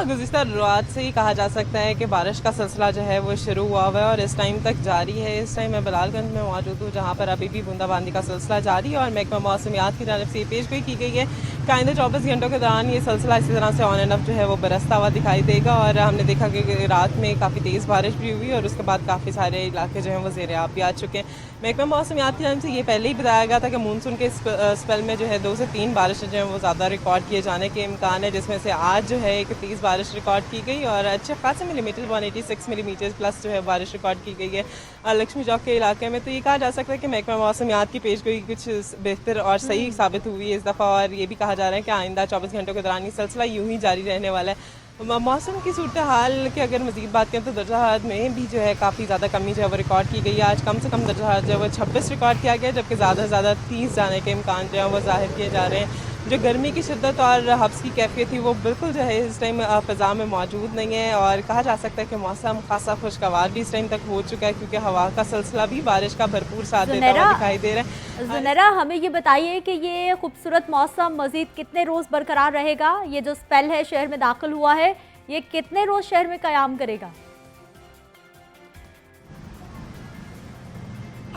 गुज़िश्ता रात से ही कहा जा सकता है कि बारिश का सिलसिला जो है वो शुरू हुआ है और इस टाइम तक जारी है। इस टाइम मैं बिलालगंज में मौजूद हूँ, जहाँ पर अभी भी बूंदाबांदी का सिलसिला जारी है और महकमा मौसमियात की जानिब से ये पेशगोई की गई है कि आइंदा 24 घंटों के दौरान ये सिलसिला इसी तरह से ऑन एंड ऑफ जो है वो बरसता हुआ दिखाई देगा। और हमने देखा कि रात में काफ़ी तेज़ बारिश भी हुई और उसके बाद काफ़ी सारे इलाके जो हैं वो ज़ेर आब भी आ चुके हैं। महकमा मौसमियात की जानिब से ये पहले ही बताया गया था कि मानसून के स्पेल में जो है 2 से 3 बारिशें जो हैं वो ज़्यादा रिकॉर्ड किए जाने के इम्कान है, जिसमें से आज जो है एक 30 बारिश रिकॉर्ड की गई और अच्छे खासे मिलीमीटर 186 मिलीमीटर प्लस जो है बारिश रिकॉर्ड की गई है लक्ष्मी चौक के इलाके में। तो ये कहा जा सकता है कि महकमा मौसमियात की पेशगोई कुछ बेहतर और सही साबित हुई है इस दफ़ा। और ये भी कहा जा रहा है कि आइंदा 24 घंटों के दौरान ये सिलसिला यूं ही जारी रहने वाला है। मौसम की सूरत हाल की अगर मज़ीद बात करें तो दर्जा हरारत में भी जो है काफ़ी ज़्यादा कमी जो है वो रिकॉर्ड की गई है। आज कम से कम दर्जा हरारत जो है वो 26 रिकॉर्ड किया गया, जबकि ज़्यादा से ज़्यादा 30 जाने के इम्कान जो है वो ज़ाहिर किए जा रहे हैं। जो गर्मी की शिद्दत और हब्स की कैफियत थी वो बिल्कुल जो है इस टाइम फ़िज़ा में मौजूद नहीं है और कहा जा सकता है कि मौसम खासा खुशगवार भी इस टाइम तक हो चुका है, क्योंकि हवा का सिलसिला भी बारिश का भरपूर साथ देता हुआ दिखाई दे रहा है। ज़ुनैरा, हमें ये बताइए कि ये खूबसूरत मौसम मज़ीद कितने रोज़ बरकरार रहेगा? ये जो स्पेल है शहर में दाखिल हुआ है, ये कितने रोज़ शहर में क़याम करेगा?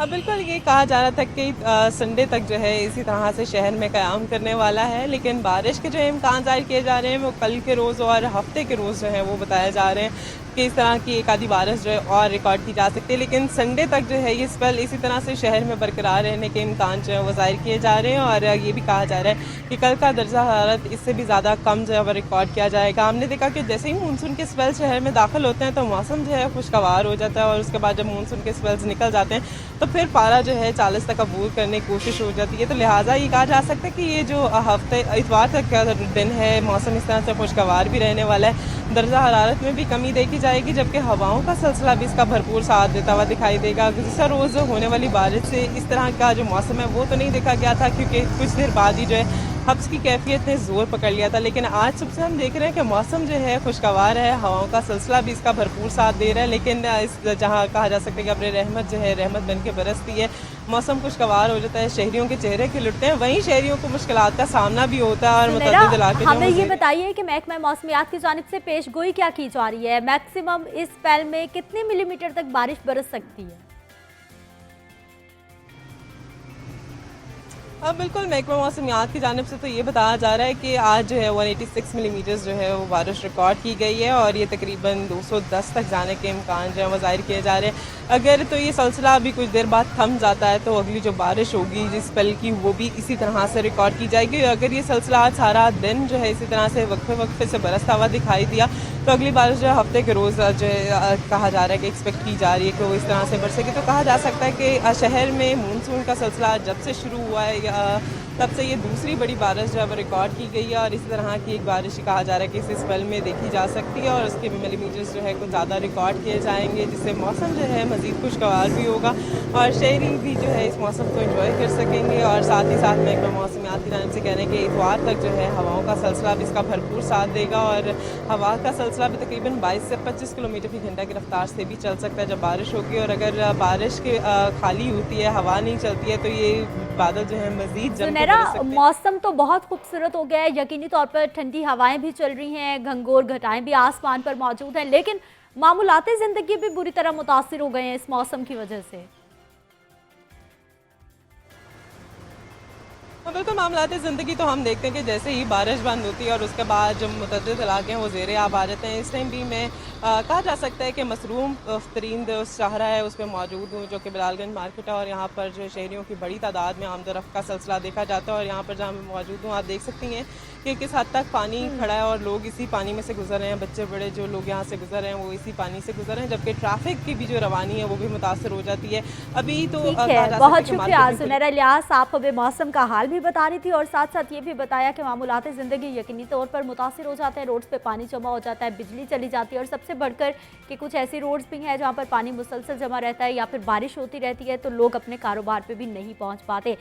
बिल्कुल ये कहा जा रहा था कि संडे तक जो है इसी तरह से शहर में क़याम करने वाला है, लेकिन बारिश के जो इम्कान ज़ाहिर किए जा रहे हैं वो कल के रोज़ और हफ्ते के रोज़ जो है वो बताए जा रहे हैं कि इस तरह की एक आधी बारिश जो है और रिकॉर्ड की जा सकती है। लेकिन संडे तक जो है ये स्पेल इसी तरह से शहर में बरकरार रहने के इम्कान जो है वो ज़ाहिर किए जा रहे हैं और ये भी कहा जा रहा है कि कल का दर्जा हरारत इससे भी ज़्यादा कम जो है वो रिकॉर्ड किया जाएगा। हमने देखा कि जैसे ही मानसून के स्पेल शहर में दाखिल होते हैं तो मौसम जो है खुशगवार हो जाता है और उसके बाद जब मानसून के स्पेल्स निकल जाते हैं तो फिर पारा जो है 40 तक अबूर करने की कोशिश हो जाती है। तो लिहाजा ये कहा जा सकता है कि ये जो हफ्ते इतवार तक का दिन है मौसम इस तरह से खुशगवार भी रहने वाला है। दर्जा हरारत में भी कमी देखी जाएगी, जबकि हवाओं का सिलसिला भी इसका भरपूर साथ देता हुआ दिखाई देगा। गुज़िश्ता रोज़ होने वाली बारिश से इस तरह का जो मौसम है वो तो नहीं देखा गया था, क्योंकि कुछ देर बाद ही जो है हब्स की कैफियत ने ज़ोर पकड़ लिया था। लेकिन आज सुबह से हम देख रहे हैं कि मौसम जो है खुशगवार है, हवाओं का सिलसिला भी इसका भरपूर साथ दे रहा है। लेकिन इस जहाँ कहा जा सकता है कि अपनी रहमत जो है रहमत बन के बरसती है, मौसम खुशगवार हो जाता है, शहरियों के चेहरे खिलते हैं, वहीं शहरियों को मुश्किलात का सामना भी होता है। और मुतअद्दिद इलाके हमें ये बताइए कि महकमा मौसमियात की जानिब से पेशगोई क्या की जा रही है? मैक्सिमम इस स्पेल में कितने मिलीमीटर तक बारिश बरस सकती है? बिल्कुल महकमा मौसमियात की जानिब से तो ये बताया जा रहा है कि आज जो है 186 मिलीमीटर जो है वो बारिश रिकॉर्ड की गई है और ये तकरीबन 210 तक जाने के इम्कान जो है वो ज़ाहिर किए जा रहे हैं। अगर तो ये सिलसिला अभी कुछ देर बाद थम जाता है तो अगली जो बारिश होगी जिस पल की वो भी इसी तरह से रिकॉर्ड की जाएगी। अगर ये सिलसिला आज सारा दिन जो है इसी तरह से वक्फे वक्फे से बरसता हुआ दिखाई दिया तो अगली बारिश जो है हफ्ते के रोज़ जो है कहा जा रहा है कि एक्सपेक्ट की जा रही है कि वो इस तरह से बरसेगी। तो कहा जा सकता है कि शहर में मानसून का सिलसिला जब से शुरू हुआ है तब से ये दूसरी बड़ी बारिश जो है वो रिकॉर्ड की गई है और इसी तरह की एक बारिश कहा जा रहा है कि इस स्पेल में देखी जा सकती है और उसके मिलीमीटर्स जो है कुछ ज़्यादा रिकॉर्ड किए जाएंगे, जिससे मौसम जो है मज़ीद खुशगवार भी होगा और शहरी भी जो है इस मौसम को एंजॉय कर सकेंगे। और साथ ही साथ महकमा मौसमियात की जानिब से कह रहे हैं कि इतवार तक जो है हवाओं का सिलसिला भी इसका भरपूर साथ देगा और हवा का सिलसिला भी तकरीबन 22 से 25 किलोमीटर फी घंटा की रफ्तार से भी चल सकता है जब बारिश होगी। और अगर बारिश के खाली होती है, हवा नहीं चलती है, तो ये बादल जो है मज़ीद मौसम तो बहुत खूबसूरत हो गया है, यकीनी तौर पर ठंडी हवाएं भी चल रही हैं, घंघोर घटाएं भी आसमान पर मौजूद हैं, लेकिन मामूलाते ज़िंदगी भी बुरी तरह मुतासिर हो गए हैं इस मौसम की वजह से। बिल्कुल मामलात ज़िंदगी तो हम देखते हैं कि जैसे ही बारिश बंद होती है और उसके बाद जो मुतअद्दिद इलाके हैं वो ज़ेर आब आ जाते हैं। इस टाइम भी मैं कहा जा सकता है कि मसरूम तरीन जो शाहरा है उस पर मौजूद हूँ, जो कि बिलालगंज मार्केट है और यहाँ पर जो शहरियों की बड़ी तादाद में आमदोरफ्त का सिलसिला देखा जाता है। और यहाँ पर जहाँ मैं मौजूद हूँ आप देख सकती हैं कि किस हद तक पानी खड़ा है और लोग इसी पानी में से गुजर रहे हैं, बच्चे बड़े जो लोग यहाँ से गुजर रहे हैं वो इसी पानी से गुजर रहे हैं, जबकि ट्रैफिक की भी जो रवानी है वो भी मुतासर हो जाती है। अभी तो बहुत शुक्रिया ज़ुनैरा इलियास, आप हमें मौसम का हाल भी बता रही थी और साथ साथ ये भी बताया कि मामूलात ज़िंदगी यकीनी तौर पर मुतासिर हो जाते हैं, रोड्स पे पानी जमा हो जाता है, बिजली चली जाती है और सबसे बढ़कर कि कुछ ऐसी रोड्स भी हैं जहाँ पर पानी मुसलसल जमा रहता है या फिर बारिश होती रहती है तो लोग अपने कारोबार पे भी नहीं पहुँच पाते।